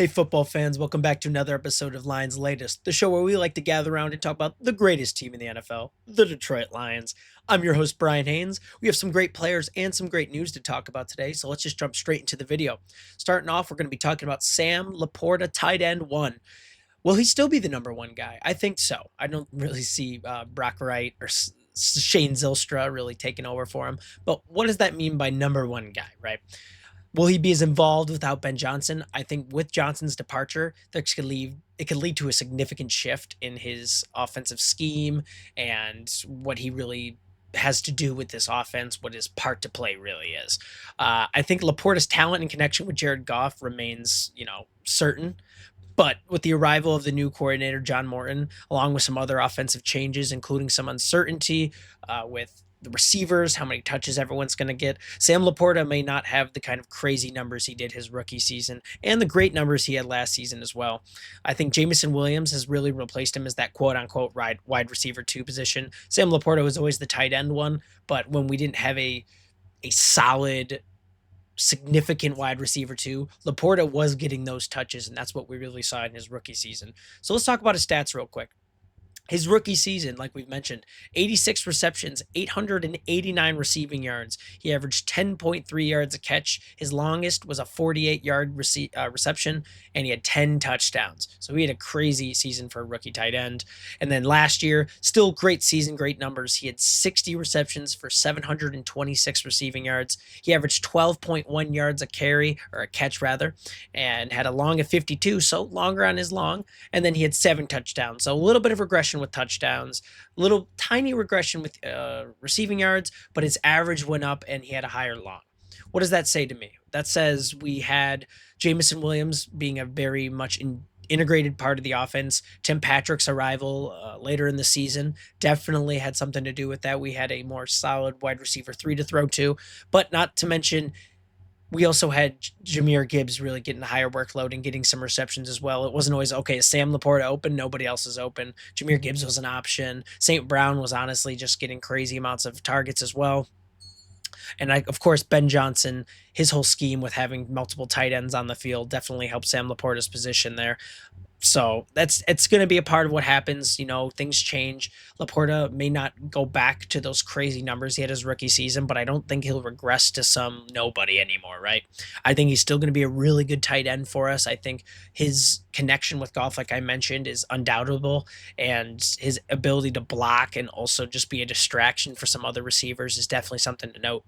Hey, football fans, welcome back to another episode of Lions Latest, the show where we like to gather around and talk about the greatest team in the NFL, the Detroit Lions. I'm your host, Bryan Hanes. We have some great players and some great news to talk about today, so let's just jump straight into the video. Starting off, we're going to be talking about Sam Leaporta, tight end one. Will he still be the number one guy? I think so. I don't really see Brock Wright or Shane Zylstra really taking over for him, but what does that mean by number one guy, right? Will he be as involved without Ben Johnson? I think with Johnson's departure, it could lead to a significant shift in his offensive scheme and what he really has to do with this offense, what his part to play really is. I think Laporta's talent in connection with Jared Goff remains, certain. But with the arrival of the new coordinator, John Morton, along with some other offensive changes, including some uncertainty with the receivers, how many touches everyone's going to get, Sam Laporta may not have the kind of crazy numbers he did his rookie season and the great numbers he had last season as well. I think Jamison Williams has really replaced him as that quote-unquote wide receiver two position. Sam Laporta was always the tight end one, but when we didn't have a solid significant wide receiver too, Laporta was getting those touches, and that's what we really saw in his rookie season. So let's talk about his stats real quick. His rookie season, like we've mentioned, 86 receptions, 889 receiving yards. He averaged 10.3 yards a catch. His longest was a 48-yard reception, and he had 10 touchdowns. So he had a crazy season for a rookie tight end. And then last year, still great season, great numbers. He had 60 receptions for 726 receiving yards. He averaged 12.1 yards a carry, or a catch rather, and had a long of 52, so longer on his long. And then he had 7 touchdowns. So a little bit of regression with touchdowns, little tiny regression with receiving yards, but his average went up and he had a higher long. What does that say to me? That says we had Jamison Williams being a very much integrated part of the offense. Tim Patrick's arrival later in the season definitely had something to do with that. We had a more solid wide receiver 3 to throw to, but not to mention we also had Jahmyr Gibbs really getting a higher workload and getting some receptions as well. It wasn't always, okay, is Sam Laporta open? Nobody else is open. Jahmyr Gibbs was an option. St. Brown was honestly just getting crazy amounts of targets as well. And of course, Ben Johnson, his whole scheme with having multiple tight ends on the field definitely helped Sam Laporta's position there. So it's going to be a part of what happens. Things change. Laporta may not go back to those crazy numbers he had his rookie season, but I don't think he'll regress to some nobody anymore, right? I think he's still going to be a really good tight end for us. I think his connection with Goff, like I mentioned, is undoubtable, and his ability to block and also just be a distraction for some other receivers is definitely something to note.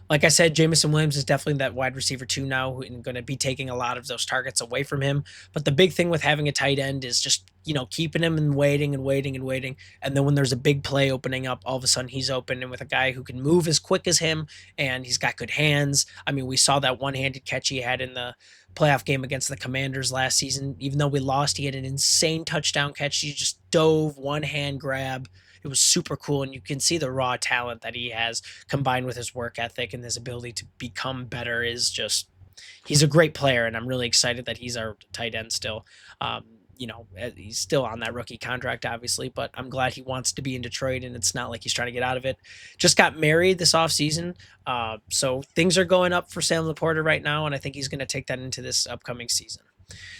Like I said, Jamison Williams is definitely that wide receiver 2 now and going to be taking a lot of those targets away from him. But the big thing with having a tight end is just, keeping him and waiting and waiting and waiting. And then when there's a big play opening up, all of a sudden he's open, and with a guy who can move as quick as him and he's got good hands. I mean, we saw that one-handed catch he had in the playoff game against the Commanders last season. Even though we lost, he had an insane touchdown catch. He just dove, one-hand grab. It was super cool, and you can see the raw talent that he has combined with his work ethic and his ability to become better is just, he's a great player, and I'm really excited that he's our tight end still. He's still on that rookie contract, obviously, but I'm glad he wants to be in Detroit, and it's not like he's trying to get out of it. Just got married this offseason, so things are going up for Sam Laporta right now, and I think he's going to take that into this upcoming season.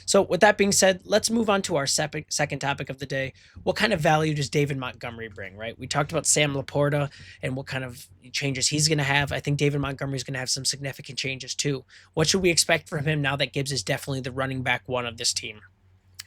So with that being said, let's move on to our second topic of the day. What kind of value does David Montgomery bring, right? We talked about Sam Laporta and what kind of changes he's going to have. I think David Montgomery is going to have some significant changes too. What should we expect from him now that Gibbs is definitely the running back one of this team?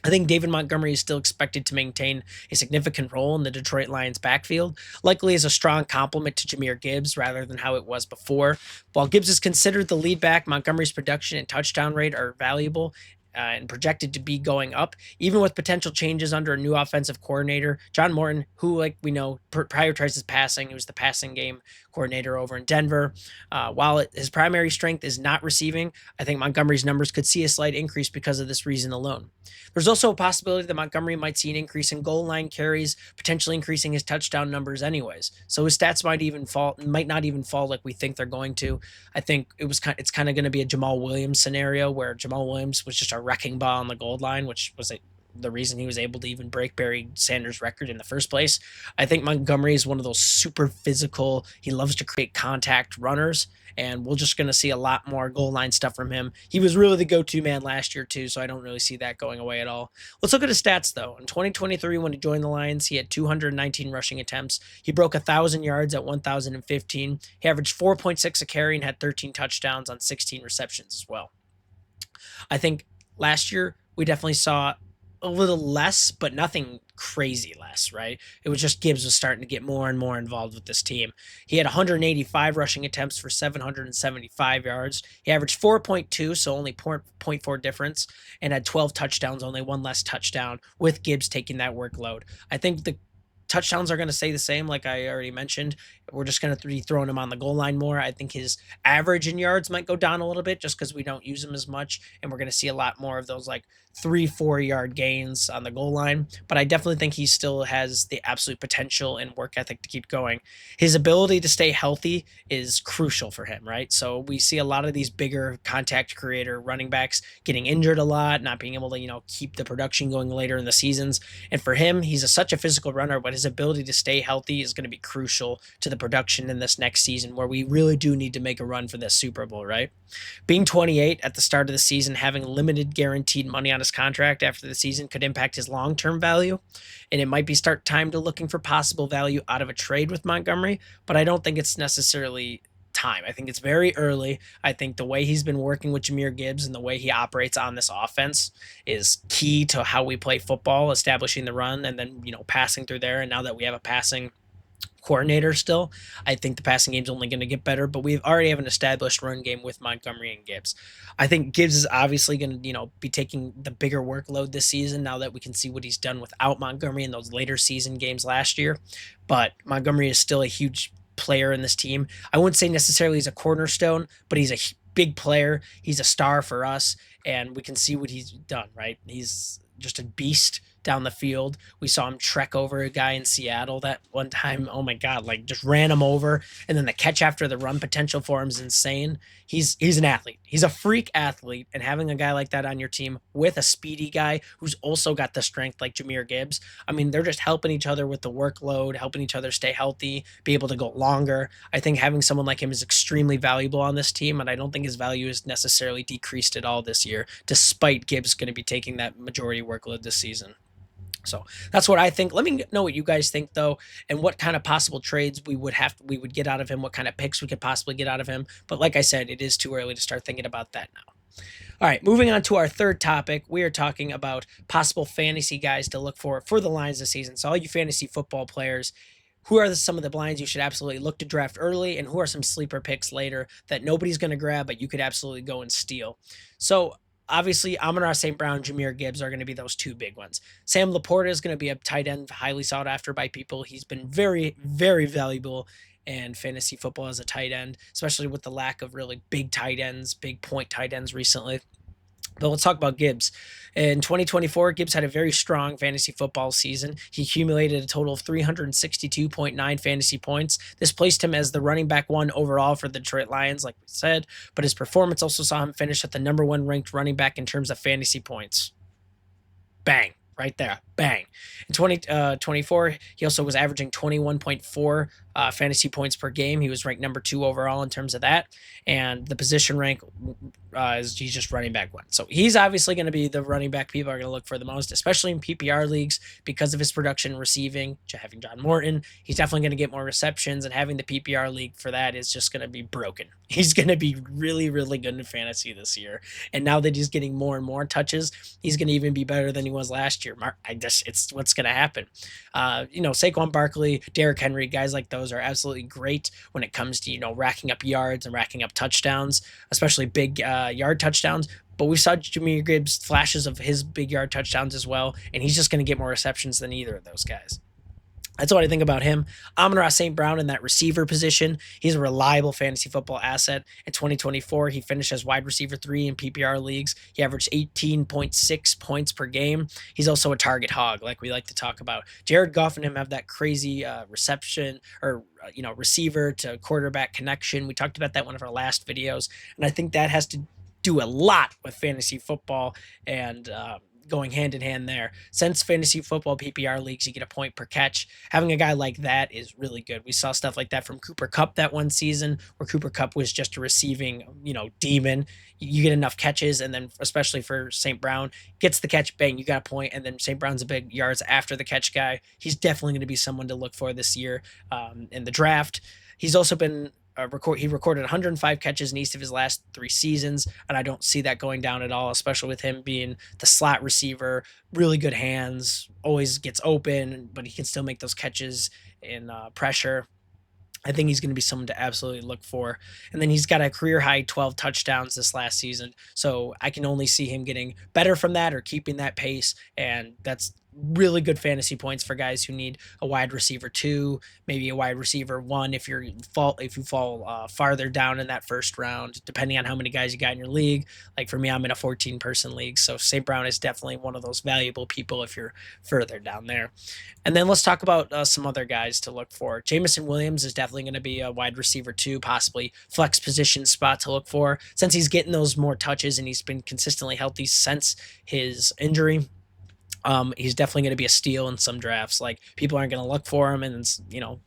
I think David Montgomery is still expected to maintain a significant role in the Detroit Lions backfield, likely as a strong complement to Jahmyr Gibbs rather than how it was before. While Gibbs is considered the lead back, Montgomery's production and touchdown rate are valuable and projected to be going up, even with potential changes under a new offensive coordinator. John Morton, who, like we know, prioritizes passing. He was the passing game coordinator over in Denver. While his primary strength is not receiving, I think Montgomery's numbers could see a slight increase because of this reason alone. There's also a possibility that Montgomery might see an increase in goal line carries, potentially increasing his touchdown numbers anyways. So his stats might not even fall like we think they're going to. I think it's kind of going to be a Jamal Williams scenario where Jamal Williams was just a wrecking ball on the goal line, which was the reason he was able to even break Barry Sanders' record in the first place. I think Montgomery is one of those super physical, he loves to create contact runners, and we're just going to see a lot more goal line stuff from him. He was really the go-to man last year too, so I don't really see that going away at all. Let's look at his stats though. In 2023, when he joined the Lions, he had 219 rushing attempts. He broke 1,000 yards at 1,015. He averaged 4.6 a carry and had 13 touchdowns on 16 receptions as well. I think last year we definitely saw a little less, but nothing crazy less, right? It was just Gibbs was starting to get more and more involved with this team. He had 185 rushing attempts for 775 yards. He averaged 4.2, so only 0.4 difference, and had 12 touchdowns, only one less touchdown, with Gibbs taking that workload. I think the touchdowns are going to stay the same, like I already mentioned. We're just going to be throwing him on the goal line more. I think his average in yards might go down a little bit just because we don't use him as much, and we're going to see a lot more of those like 3-4 yard gains on the goal line. But I definitely think he still has the absolute potential and work ethic to keep going. His ability to stay healthy is crucial for him, right? So we see a lot of these bigger contact creator running backs getting injured a lot, not being able to, keep the production going later in the seasons. And for him, he's such a physical runner, but his ability to stay healthy is going to be crucial to the production in this next season, where we really do need to make a run for this Super Bowl, right? Being 28 at the start of the season, having limited guaranteed money on his contract after the season could impact his long-term value, and it might be start time to looking for possible value out of a trade with Montgomery, but I don't think it's necessarily time. I think it's very early. I think the way he's been working with Jahmyr Gibbs and the way he operates on this offense is key to how we play football, establishing the run and then, passing through there. And now that we have a passing coordinator still, I think the passing game's only going to get better, but we already have an established run game with Montgomery and Gibbs. I think Gibbs is obviously going to, be taking the bigger workload this season now that we can see what he's done without Montgomery in those later season games last year. But Montgomery is still a huge player in this team. I wouldn't say necessarily he's a cornerstone, but he's a big player. He's a star for us, and we can see what he's done, right? He's just a beast down the field. We saw him trek over a guy in Seattle that one time. Oh my God, like just ran him over. And then the catch after the run potential for him is insane. He's an athlete. He's a freak athlete. And having a guy like that on your team with a speedy guy who's also got the strength like Jahmyr Gibbs, I mean, they're just helping each other with the workload, helping each other stay healthy, be able to go longer. I think having someone like him is extremely valuable on this team, and I don't think his value is necessarily decreased at all this year, despite Gibbs going to be taking that majority workload this season. So that's what I think. Let me know what you guys think though, and what kind of possible trades we would get out of him, what kind of picks we could possibly get out of him. But like I said, it is too early to start thinking about that now. All right, moving on to our third topic, we are talking about possible fantasy guys to look for the Lions this season. So all you fantasy football players, who are some of the blinds you should absolutely look to draft early, and who are some sleeper picks later that nobody's going to grab, but you could absolutely go and steal. So obviously, Amon-Ra St. Brown, Jahmyr Gibbs are going to be those two big ones. Sam Leaporta is going to be a tight end, highly sought after by people. He's been very, very valuable in fantasy football as a tight end, especially with the lack of really big tight ends, big point tight ends recently. But let's talk about Gibbs. In 2024, Gibbs had a very strong fantasy football season. He accumulated a total of 362.9 fantasy points. This placed him as the running back one overall for the Detroit Lions, like we said, but his performance also saw him finish at the number one ranked running back in terms of fantasy points. Bang. Right there. Bang. In 2024, he also was averaging 21.4 fantasy points per game. He was ranked number 2 overall in terms of that. And the position rank is he's just running back 1. So he's obviously going to be the running back people are going to look for the most, especially in PPR leagues because of his production receiving, having John Morton. He's definitely going to get more receptions, and having the PPR league for that is just going to be broken. He's going to be really, really good in fantasy this year. And now that he's getting more and more touches, he's going to even be better than he was last year. It's what's going to happen. Saquon Barkley, Derrick Henry, guys like those are absolutely great when it comes to, racking up yards and racking up touchdowns, especially big yard touchdowns. But we saw Jahmyr Gibbs flashes of his big yard touchdowns as well, and he's just going to get more receptions than either of those guys. That's what I think about him. Amon-Ra St. Brown in that receiver position. He's a reliable fantasy football asset. In 2024, he finished as wide receiver 3 in PPR leagues. He averaged 18.6 points per game. He's also a target hog, like we like to talk about. Jared Goff and him have that crazy reception or receiver to quarterback connection. We talked about that in one of our last videos, and I think that has to do a lot with fantasy football and going hand in hand there. Since fantasy football PPR leagues, you get a point per catch. Having a guy like that is really good. We saw stuff like that from Cooper Kupp that one season, where Cooper Kupp was just a receiving, demon. You get enough catches, and then especially for St. Brown, gets the catch, bang, you got a point, and then St. Brown's a big yards after the catch guy. He's definitely going to be someone to look for this year in the draft. He's also been he recorded 105 catches in each of his last 3 seasons, and I don't see that going down at all, especially with him being the slot receiver, really good hands, always gets open, but he can still make those catches in pressure. I think he's going to be someone to absolutely look for. And then he's got a career high 12 touchdowns this last season. So I can only see him getting better from that or keeping that pace. And that's really good fantasy points for guys who need a wide receiver 2, maybe a wide receiver 1 if you fall farther down in that first round, depending on how many guys you got in your league. Like for me, I'm in a 14-person league, so St. Brown is definitely one of those valuable people if you're further down there. And then let's talk about some other guys to look for. Jamison Williams is definitely going to be a wide receiver 2, possibly flex position spot to look for, since he's getting those more touches and he's been consistently healthy since his injury. He's definitely going to be a steal in some drafts. Like people aren't going to look for him, and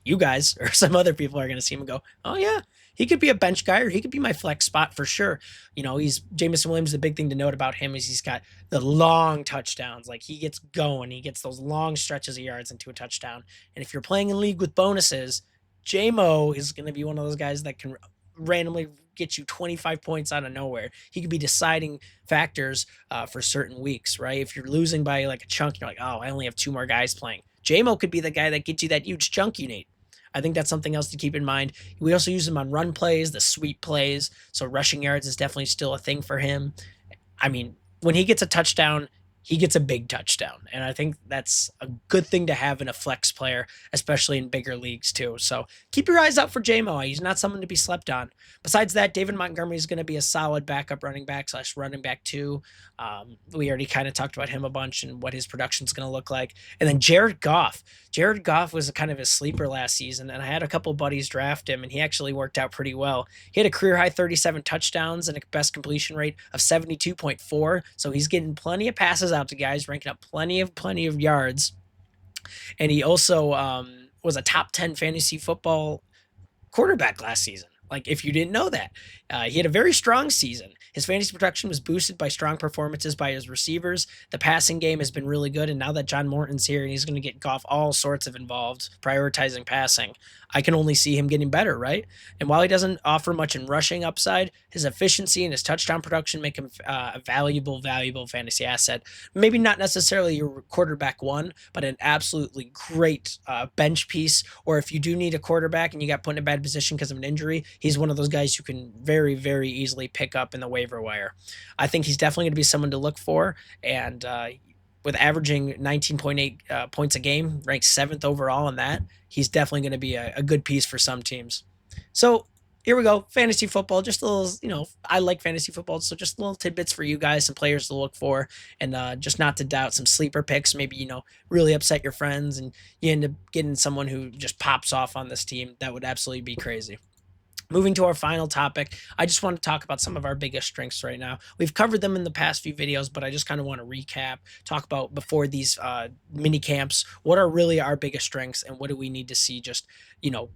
you guys or some other people are going to see him and go, "Oh yeah, he could be a bench guy, or he could be my flex spot for sure." He's Jamison Williams. The big thing to note about him is he's got the long touchdowns. Like he gets going, he gets those long stretches of yards into a touchdown. And if you're playing in league with bonuses, JMO is going to be one of those guys that can randomly get you 25 points out of nowhere. He could be deciding factors for certain weeks, right? If you're losing by like a chunk, you're like, oh, I only have 2 more guys playing. JMO could be the guy that gets you that huge chunk you need. I think that's something else to keep in mind. We also use him on run plays, the sweep plays. So rushing yards is definitely still a thing for him. I mean, when he gets a touchdown, he gets a big touchdown. And I think that's a good thing to have in a flex player, especially in bigger leagues too. So keep your eyes out for JMO. He's not someone to be slept on. Besides that, David Montgomery is going to be a solid backup running back / running back 2. We already kind of talked about him a bunch and what his production is going to look like. And then Jared Goff. Jared Goff was kind of a sleeper last season, and I had a couple buddies draft him, and he actually worked out pretty well. He had a career high 37 touchdowns and a best completion rate of 72.4. So he's getting plenty of passes out to guys, ranking up plenty of yards. And he also was a top 10 fantasy football quarterback last season. Like, if you didn't know that, he had a very strong season. His fantasy production was boosted by strong performances by his receivers. The passing game has been really good, and now that John Morton's here and he's going to get Goff all sorts of involved, prioritizing passing, I can only see him getting better, right? And while he doesn't offer much in rushing upside, his efficiency and his touchdown production make him a valuable fantasy asset. Maybe not necessarily your quarterback 1, but an absolutely great bench piece. Or if you do need a quarterback and you got put in a bad position because of an injury, he's one of those guys you can very, very easily pick up in the waiver wire. I think he's definitely going to be someone to look for. And with averaging 19.8 points a game, ranked 7th overall in that, he's definitely going to be a good piece for some teams. So here we go. Fantasy football, just a little, I like fantasy football. So just little tidbits for you guys, some players to look for, and just not to doubt some sleeper picks. Maybe, really upset your friends and you end up getting someone who just pops off on this team. That would absolutely be crazy. Moving to our final topic, I just want to talk about some of our biggest strengths right now. We've covered them in the past few videos, but I just kind of want to recap, talk about before these mini camps, what are really our biggest strengths and what do we need to see just,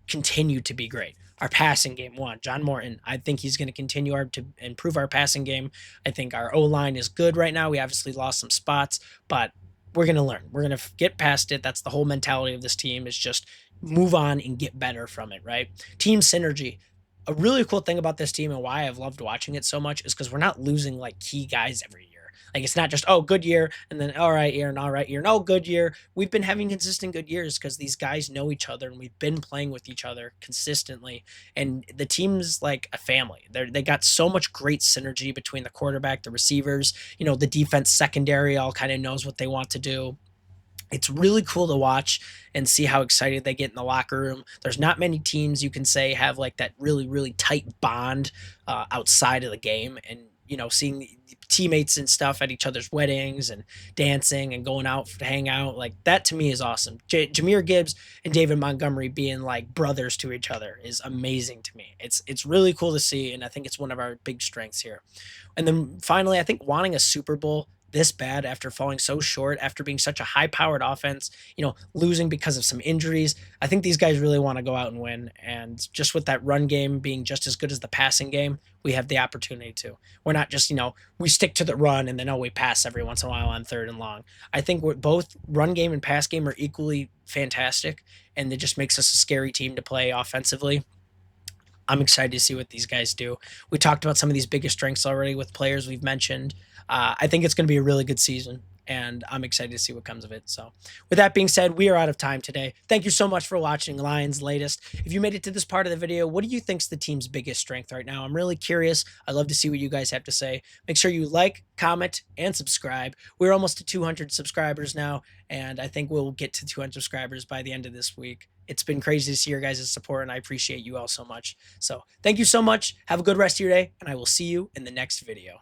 continue to be great. Our passing game, one, John Morton. I think he's going to continue to improve our passing game. I think our O-line is good right now. We obviously lost some spots, but we're going to learn. We're going to get past it. That's the whole mentality of this team, is just move on and get better from it, right? Team synergy. A really cool thing about this team and why I've loved watching it so much is because we're not losing like key guys every year. Like it's not just, oh, good year and then all right year and all right year and oh, good year. We've been having consistent good years because these guys know each other and we've been playing with each other consistently. And the team's like a family. They got so much great synergy between the quarterback, the receivers, the defense secondary all kind of knows what they want to do. It's really cool to watch and see how excited they get in the locker room. There's not many teams you can say have like that really, really tight bond outside of the game. And, seeing teammates and stuff at each other's weddings and dancing and going out to hang out, like that to me is awesome. Jahmyr Gibbs and David Montgomery being like brothers to each other is amazing to me. It's really cool to see, and I think it's one of our big strengths here. And then finally, I think wanting a Super Bowl this bad after falling so short, after being such a high-powered offense, losing because of some injuries. I think these guys really want to go out and win. And just with that run game being just as good as the passing game, we have the opportunity to. We're not just, we stick to the run and then we pass every once in a while on third and long. I think both run game and pass game are equally fantastic, and it just makes us a scary team to play offensively. I'm excited to see what these guys do. We talked about some of these biggest strengths already with players we've mentioned. I think it's going to be a really good season, and I'm excited to see what comes of it. So, with that being said, we are out of time today. Thank you so much for watching Lions Latest. If you made it to this part of the video, what do you think's the team's biggest strength right now? I'm really curious. I'd love to see what you guys have to say. Make sure you like, comment, and subscribe. We're almost to 200 subscribers now, and I think we'll get to 200 subscribers by the end of this week. It's been crazy to see your guys' support, and I appreciate you all so much. So thank you so much. Have a good rest of your day, and I will see you in the next video.